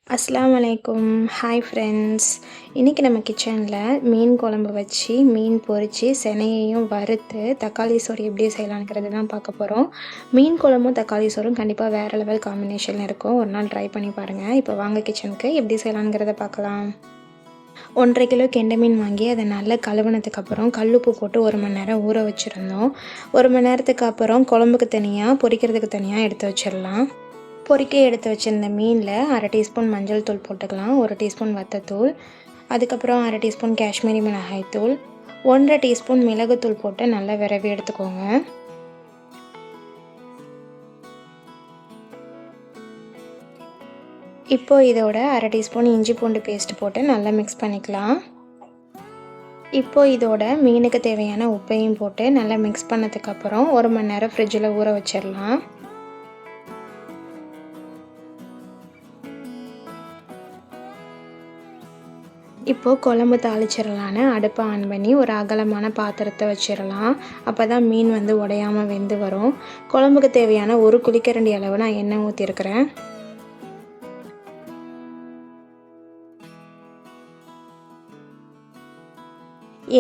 அஸ்ஸலாமு அலைக்கும். Hi friends. இன்றைக்கி நம்ம கிச்சனில் மீன் குழம்பு வச்சு, மீன் பொரித்து, செனையையும் வறுத்து, தக்காளி சோறு எப்படி செய்யலாங்கிறது தான் பார்க்க போகிறோம். மீன் குழம்பும் தக்காளி சோறும் கண்டிப்பாக வேறு லெவல் காம்பினேஷன் இருக்கும். ஒரு நாள் ட்ரை பண்ணி பாருங்கள். இப்போ வாங்க கிச்சனுக்கு எப்படி செய்யலாங்கிறத பார்க்கலாம். 1.5 கிலோ கெண்டை மீன் வாங்கி அதை நல்லா கழுவுனதுக்கப்புறம் கல்லுப்பு போட்டு 1 மணி நேரம் ஊற வச்சுருந்தோம். 1 மணி நேரத்துக்கு அப்புறம் குழம்புக்கு தனியாக, பொரிக்கிறதுக்கு தனியாக எடுத்து வச்சிடலாம். பொரிக்க எடுத்து வச்சிருந்த மீனில் 1/2 டீஸ்பூன் மஞ்சள் தூள் போட்டுக்கலாம், 1 டீஸ்பூன் வத்தத்தூள், அதுக்கப்புறம் 1/2 டீஸ்பூன் காஷ்மீரி மிளகாய் தூள், 1/2 டீஸ்பூன் மிளகுத்தூள் போட்டு நல்லா விரவி எடுத்துக்கோங்க. இப்போது இதோட 1/2 டீஸ்பூன் இஞ்சி பூண்டு பேஸ்ட் போட்டு நல்லா மிக்ஸ் பண்ணிக்கலாம். இப்போது இதோட மீனுக்கு தேவையான உப்பையும் போட்டு நல்லா மிக்ஸ் பண்ணதுக்கப்புறம் 1 மணி நேரம் ஃப்ரிட்ஜில் ஊற வச்சிடலாம். இப்போது குழம்பு தாளிச்சிடலான்னு அடுப்பை ஆன் பண்ணி ஒரு அகலமான பாத்திரத்தை வச்சிடலாம். அப்போ தான் மீன் உடையாமல் வெந்து வரும். குழம்புக்கு தேவையான 1 குழிக்கரண்டி அளவு நான் எண்ணெய் ஊற்றிருக்கிறேன்.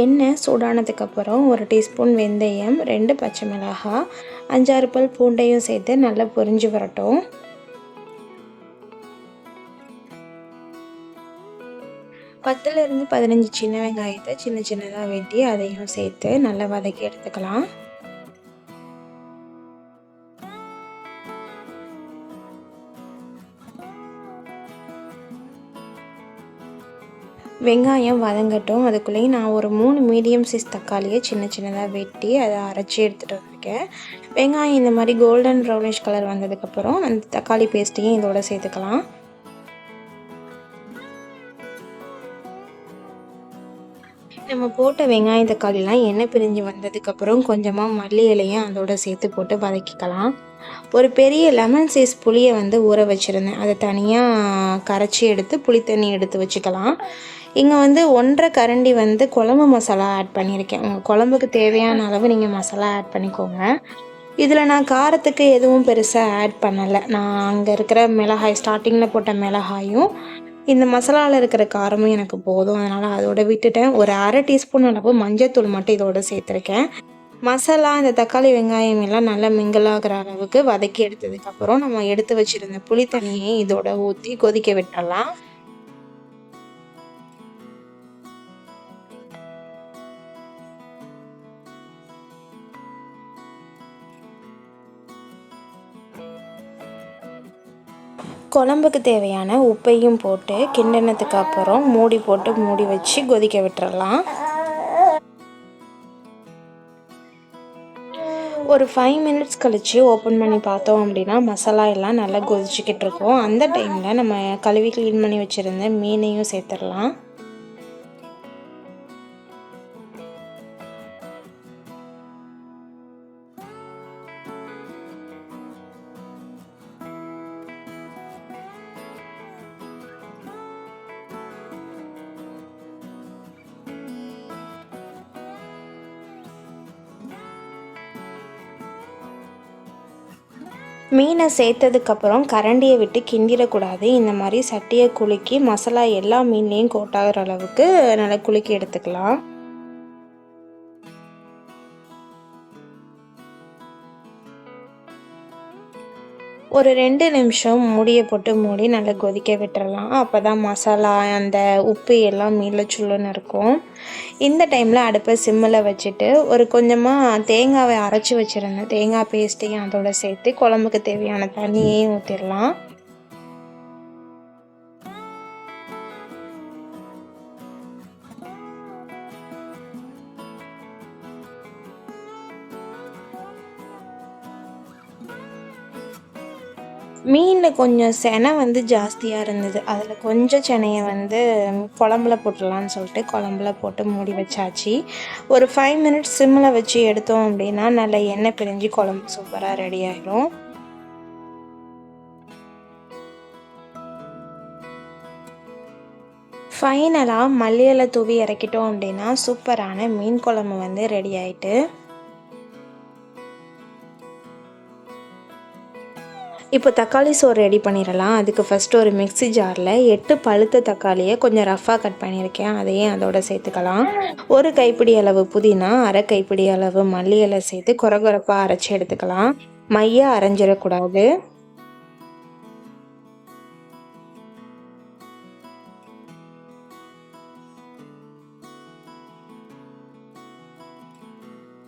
எண்ணெய் சூடானதுக்கப்புறம் 1 டீஸ்பூன் வெந்தயம், 2 பச்சை மிளகாய், 5-6 பல் பூண்டையும் சேர்த்து நல்லா பொரிஞ்சு வரட்டும். 10லேருந்து 15 சின்ன வெங்காயத்தை சின்ன சின்னதாக வெட்டி அதையும் சேர்த்து நல்லா வதக்கி எடுத்துக்கலாம். வெங்காயம் வதங்கட்டும். அதுக்குள்ளேயும் நான் ஒரு 3 மீடியம் சைஸ் தக்காளியை சின்ன சின்னதாக வெட்டி அதை அரைச்சி எடுத்துகிட்டு வந்திருக்கேன். வெங்காயம் இந்த மாதிரி கோல்டன் ப்ரௌனிஷ் கலர் வந்ததுக்கப்புறம் அந்த தக்காளி பேஸ்ட்டையும் இதோட சேர்த்துக்கலாம். நம்ம போட்ட வெங்காயம் தக்காளிலாம் எண்ணெய் பிரிஞ்சு வந்ததுக்கப்புறம் கொஞ்சமாக மல்லி இலையும் அதோட சேர்த்து போட்டு வதக்கிக்கலாம். ஒரு பெரிய லெமன் சைஸ் புளியை ஊற வச்சுருந்தேன். அதை தனியாக கரைச்சி எடுத்து புளித்தண்ணி எடுத்து வச்சுக்கலாம். இங்கே 1.5 கரண்டி குழம்பு மசாலா ஆட் பண்ணியிருக்கேன். உங்கள் குழம்புக்கு தேவையான அளவு நீங்கள் மசாலா ஆட் பண்ணிக்கோங்க. இதில் நான் காரத்துக்கு எதுவும் பெருசாக ஆட் பண்ணலை. நான் அங்கே இருக்கிற மிளகாய் ஸ்டார்டிங்கில் போட்ட மிளகாயும் இந்த மசாலாவில் இருக்கிற காரமும் எனக்கு போதும். அதனால் அதோட விட்டுட்டேன். ஒரு 1/2 டீஸ்பூன் அளவு மஞ்சள்தூள் மட்டும் இதோட சேர்த்துருக்கேன். மசாலா இந்த தக்காளி வெங்காயம் எல்லாம் நல்லா மிங்கிள் ஆகிற அளவுக்கு வதக்கி எடுத்ததுக்கப்புறம் நம்ம எடுத்து வச்சுருந்த புளி தண்ணியை இதோட ஊற்றி கொதிக்க விட்டுடலாம். குழம்புக்கு தேவையான உப்பையும் போட்டு கிண்டினதுக்கு அப்புறம் மூடி வச்சு கொதிக்க விட்டுறலாம். ஒரு 5 மினிட்ஸ் கழித்து ஓப்பன் பண்ணி பார்த்தோம் அப்படின்னா மசாலா எல்லாம் நல்லா கொதிச்சுக்கிட்டு இருக்கோம். அந்த டைமில் நம்ம கழுவி க்ளீன் பண்ணி வச்சுருந்த மீனையும் சேர்த்துடலாம். மீனை சேர்த்ததுக்கப்புறம் கரண்டியை விட்டு கிண்டிடக்கூடாது. இந்த மாதிரி சட்டியை குலுக்கி மசாலா எல்லா மீன்லேயும் கோட்டாகிற அளவுக்கு நல்லா குலுக்கி எடுத்துக்கலாம். ஒரு 2 நிமிஷம் மூடியை போட்டு மூடி நல்லா கொதிக்க விட்டுறலாம். அப்போ தான் மசாலா அந்த உப்பு எல்லாம் மீனில் சுள்ளுன்னு இருக்கும். இந்த டைமில் அடுப்பை சிம்மில் வச்சுட்டு ஒரு கொஞ்சமாக தேங்காவை அரைச்சி வச்சுருந்தேன். தேங்காய் பேஸ்ட்டையும் அதோட சேர்த்து குழம்புக்கு தேவையான தண்ணியையும் ஊற்றிடலாம். மீனில் கொஞ்சம் செனை ஜாஸ்தியாக இருந்தது. அதில் கொஞ்சம் செனையை குழம்புல போட்டுடலான்னு சொல்லிட்டு குழம்புல போட்டு மூடி வச்சாச்சு. ஒரு 5 மினிட்ஸ் சிம்மில் வச்சு எடுத்தோம் அப்படின்னா நல்ல எண்ணெய் பிரிஞ்சு குழம்பு சூப்பராக ரெடி ஆகிடும். ஃபைனலாக மல்லி இலை தூவி இறக்கிட்டோம் அப்படின்னா சூப்பரான மீன் குழம்பு ரெடி ஆகிட்டு. இப்போ தக்காளி சோறு ரெடி பண்ணிடலாம். அதுக்கு ஃபஸ்ட்டு ஒரு மிக்ஸி ஜாரில் 8 பழுத்த தக்காளியை கொஞ்சம் ரஃப்பாக கட் பண்ணியிருக்கேன், அதையும் அதோட சேர்த்துக்கலாம். ஒரு கைப்பிடி அளவு புதினா, அரை கைப்பிடி அளவு மல்லி இலை சேர்த்து கொரகொரப்பாக அரைச்சி எடுத்துக்கலாம். மையா அரைஞ்சிடக்கூடாது.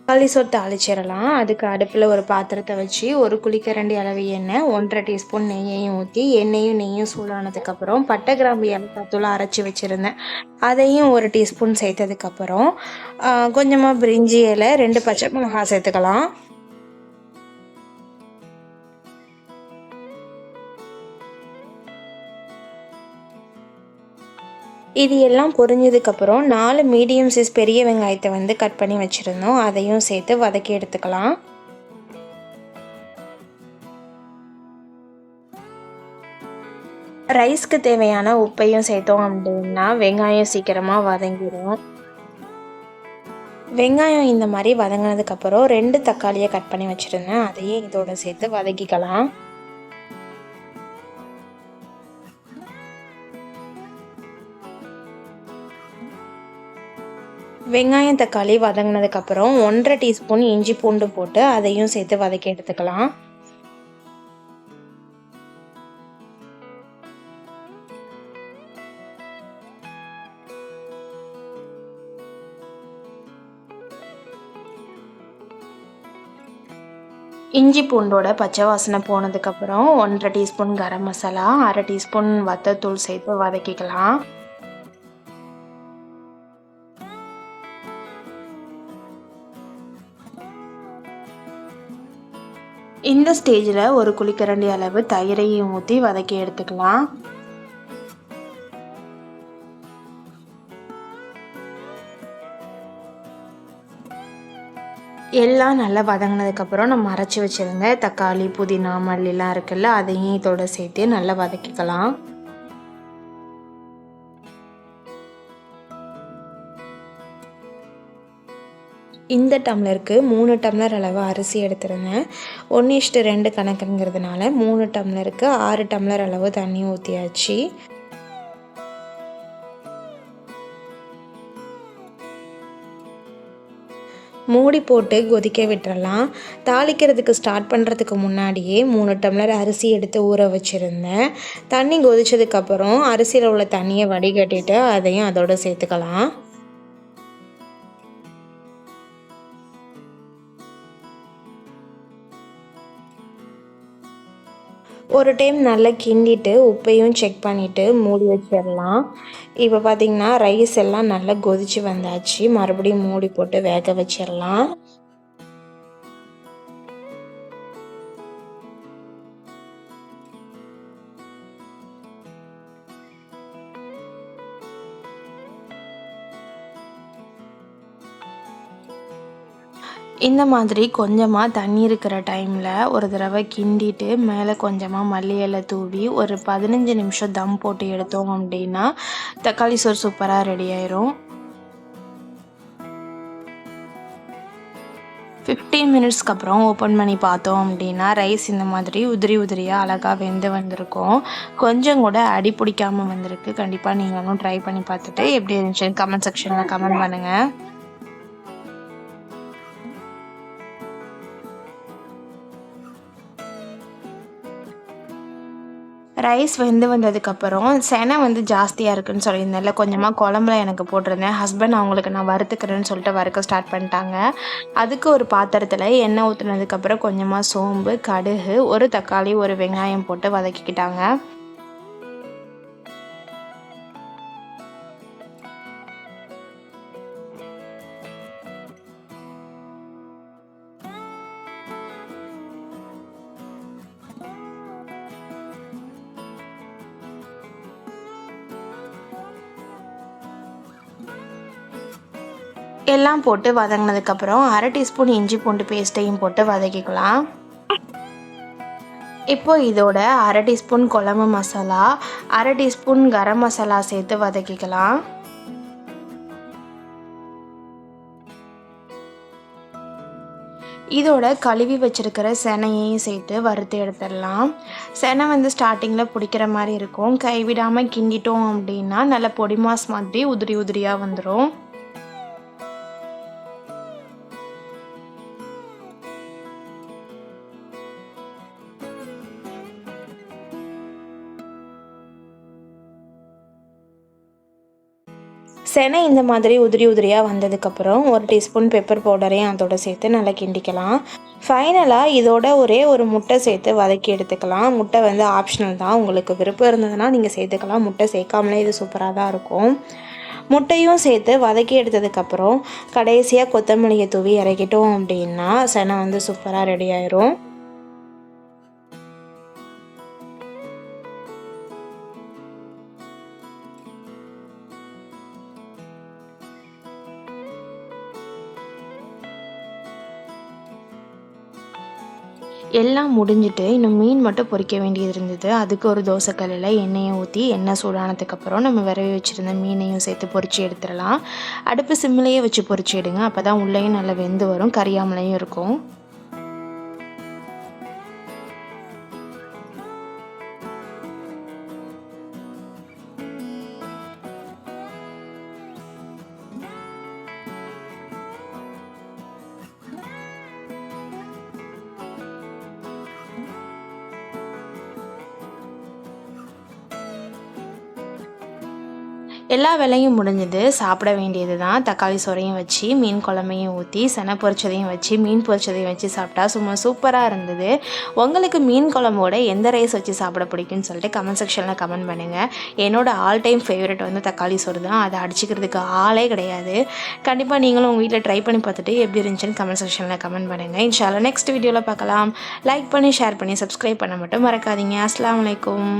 தக்காளி சோறு தாளிச்சிடலாம். அதுக்கு அடுப்பில் ஒரு பாத்திரத்தை வச்சு ஒரு குழிக்கரண்டி அளவு எண்ணெய், 1½ டீஸ்பூன் நெய்யையும் ஊற்றி நெய்யும் சூடானதுக்கப்புறம் பட்டை கிராம்பு ஏலக்காய் தூள் அரைச்சி வச்சுருந்தேன், அதையும் 1 டீஸ்பூன் சேர்த்ததுக்கப்புறம் கொஞ்சமாக பிரிஞ்சி இலை, 2 பச்சை மிளகாய் சேர்த்துக்கலாம். இது எல்லாம் பொரிஞ்சதுக்கப்புறம் 4 மீடியம் சைஸ் பெரிய வெங்காயத்தை வந்து கட் பண்ணி வச்சுருந்தோம், அதையும் சேர்த்து வதக்கி எடுத்துக்கலாம். ரைஸ்க்கு தேவையான உப்பையும் சேர்த்தோம் அப்படின்னா வெங்காயம் சீக்கிரமாக வதங்கிடும். வெங்காயம் இந்த மாதிரி வதங்கினதுக்கப்புறம் 2 தக்காளியை கட் பண்ணி வச்சுருந்தேன், அதையும் இதோட சேர்த்து வதக்கிக்கலாம். வெங்காயம் தக்காளி வதங்கினதுக்கப்புறம் 1½ டீஸ்பூன் இஞ்சி பூண்டு போட்டு அதையும் சேர்த்து வதக்கி எடுத்துக்கலாம். இஞ்சி பூண்டோட பச்சை வாசனை போனதுக்கப்புறம் 1½ டீஸ்பூன் கரம் மசாலா, அரை டீஸ்பூன் வத்தத்தூள் சேர்த்து வதக்கிக்கலாம். இந்த ஸ்டேஜில் ஒரு குழிக்கரண்டி அளவு தயிரையும் ஊற்றி வதக்கி எடுத்துக்கலாம். எல்லாம் நல்லா வதங்கினதுக்கப்புறம் நம்ம அரைச்சி வச்சுருந்த தக்காளி, புதினா, மல்லிலாம் இருக்குல்ல, அதையும் இதோட சேர்த்து நல்லா வதக்கிக்கலாம். இந்த டம்ளருக்கு 3 டம்ளர் அளவு அரிசி எடுத்துருந்தேன். 1:2 கணக்குங்கிறதுனால 3 டம்ளருக்கு 6 டம்ளர் அளவு தண்ணி ஊற்றியாச்சு. மூடி போட்டு கொதிக்க விட்டுறலாம். தாளிக்கிறதுக்கு ஸ்டார்ட் பண்ணுறதுக்கு முன்னாடியே 3 டம்ளர் அரிசி எடுத்து ஊற வச்சுருந்தேன். தண்ணி கொதிச்சதுக்கப்புறம் அரிசியில் உள்ள தண்ணியை வடிகட்டிட்டு அதையும் அதோடு சேர்த்துக்கலாம். ஒரு டைம் நல்லா கிண்டிட்டு உப்பையும் செக் பண்ணிவிட்டு மூடி வச்சிடலாம். இப்போ பார்த்திங்கன்னா ரைஸ் எல்லாம் நல்லா கொதித்து வந்தாச்சு. மறுபடியும் மூடி போட்டு வேக வச்சிடலாம். இந்த மாதிரி கொஞ்சமாக தண்ணி இருக்கிற டைமில் ஒரு தடவை கிண்டிட்டு மேலே கொஞ்சமாக மல்லி இலை தூவி ஒரு 15 நிமிஷம் தம் போட்டு எடுத்தோம் அப்படின்னா தக்காளி சோறு சூப்பராக ரெடி ஆயிரும். 15 மினிட்ஸ்க்கு அப்புறம் ஓப்பன் பண்ணி பார்த்தோம் அப்படின்னா ரைஸ் இந்த மாதிரி உதிரியாக அழகாக வெந்து வந்திருக்கும். கொஞ்சம் கூட அடி பிடிக்காமல் வந்திருக்கு. கண்டிப்பாக நீங்களும் ட்ரை பண்ணி பார்த்துட்டு எப்படி இருந்துச்சுன்னு கமெண்ட் செக்ஷனில் கமெண்ட் பண்ணுங்கள். ரைஸ் வெந்து வந்ததுக்கப்புறம் செனை வந்து ஜாஸ்தியாக இருக்குதுன்னு சொல்லியிருந்தேன்ல, கொஞ்சமாக குழம்புல எனக்கு போட்டிருந்தேன். ஹஸ்பண்ட் அவங்களுக்கு நான் வறுத்துக்கிறேன்னு சொல்லிட்டு வறுக்க ஸ்டார்ட் பண்ணிட்டாங்க. அதுக்கு ஒரு பாத்திரத்தில் எண்ணெய் ஊற்றுனதுக்கப்புறம் கொஞ்சமாக சோம்பு, கடுகு, ஒரு தக்காளி, ஒரு வெங்காயம் போட்டு வதக்கிக்கிட்டாங்க. எல்லாம் போட்டு வதங்கினதுக்கப்புறம் அரை டீஸ்பூன் இஞ்சி பூண்டு பேஸ்ட்டையும் போட்டு வதக்கிக்கலாம். இப்போ இதோட அரை டீஸ்பூன் குழம்பு மசாலா, அரை டீஸ்பூன் கரம் மசாலா சேர்த்து வதக்கிக்கலாம். இதோட கழுவி வச்சுருக்கிற செனையையும் சேர்த்து வறுத்து எடுத்துடலாம். செனை வந்து ஸ்டார்டிங்கில் பிடிக்கிற மாதிரி இருக்கும். கைவிடாமல் கிண்டிட்டோம் அப்படின்னா நல்ல பொடி மாஸ் மாதிரி உதிரி உதிரியாக வந்துடும். செனை இந்த மாதிரி உதிரி உதிரியாக வந்ததுக்கப்புறம் 1 டீஸ்பூன் பெப்பர் பவுடரையும் அதோட சேர்த்து நல்லா கிண்டிக்கலாம். ஃபைனலாக இதோட ஒரே ஒரு முட்டை சேர்த்து வதக்கி எடுத்துக்கலாம். முட்டை வந்து ஆப்ஷனல் தான், உங்களுக்கு விருப்பம் இருந்ததுன்னா நீங்கள் சேர்த்துக்கலாம். முட்டை சேர்க்காமலே இது சூப்பராக தான் இருக்கும். முட்டையும் சேர்த்து வதக்கி எடுத்ததுக்கப்புறம் கடைசியாக கொத்தமல்லியை தூவி இறக்கிட்டோம் அப்படின்னா செனை வந்து சூப்பராக ரெடி ஆயிரும். எல்லாம் முடிஞ்சுட்டு இன்னும் மீன் மட்டும் பொரிக்க வேண்டியது இருந்தது. அதுக்கு ஒரு தோசைக்கல்லில் எண்ணெயை ஊற்றி எண்ணெய் சூடானதுக்கப்புறம் நம்ம விரவி வச்சுருந்த மீனையும் சேர்த்து பொரித்து எடுத்துடலாம். அடுப்பு சிம்மிலேயே வச்சு பொரிச்சு எடுங்க, அப்போ தான் உள்ளேயும் நல்லா வெந்து வரும், கரியாமலையும் இருக்கும். எல்லா வேலையும் முடிஞ்சது, சாப்பிட வேண்டியது தான். தக்காளி சோறையும் வச்சு மீன் குழம்பையும் ஊற்றி செனை பொரிச்சதையும் வச்சு மீன் பொரிச்சதையும் வச்சு சாப்பிட்டா சும்மா சூப்பராக இருந்தது. உங்களுக்கு மீன் குழம்போட எந்த ரைஸ் வச்சு சாப்பிட பிடிக்கும்னு சொல்லிட்டு கமெண்ட் செக்ஷனில் கமெண்ட் பண்ணுங்கள். என்னோடய ஆல் டைம் ஃபேவரட் வந்து தக்காளி சோறு தான், அதை அடிச்சுக்கிறதுக்கு ஆளே கிடையாது. கண்டிப்பாக நீங்களும் உங்கள் வீட்டில் ட்ரை பண்ணி பார்த்துட்டு எப்படி இருந்துச்சுன்னு கமெண்ட் செக்ஷனில் கமெண்ட் பண்ணுங்கள். இன்ஷால்லா நெக்ஸ்ட் வீடியோவில் பார்க்கலாம். லைக் பண்ணி ஷேர் பண்ணி சப்ஸ்கிரைப் பண்ண மட்டும் மறக்காதீங்க. அஸ்ஸலாமு அலைக்கும்.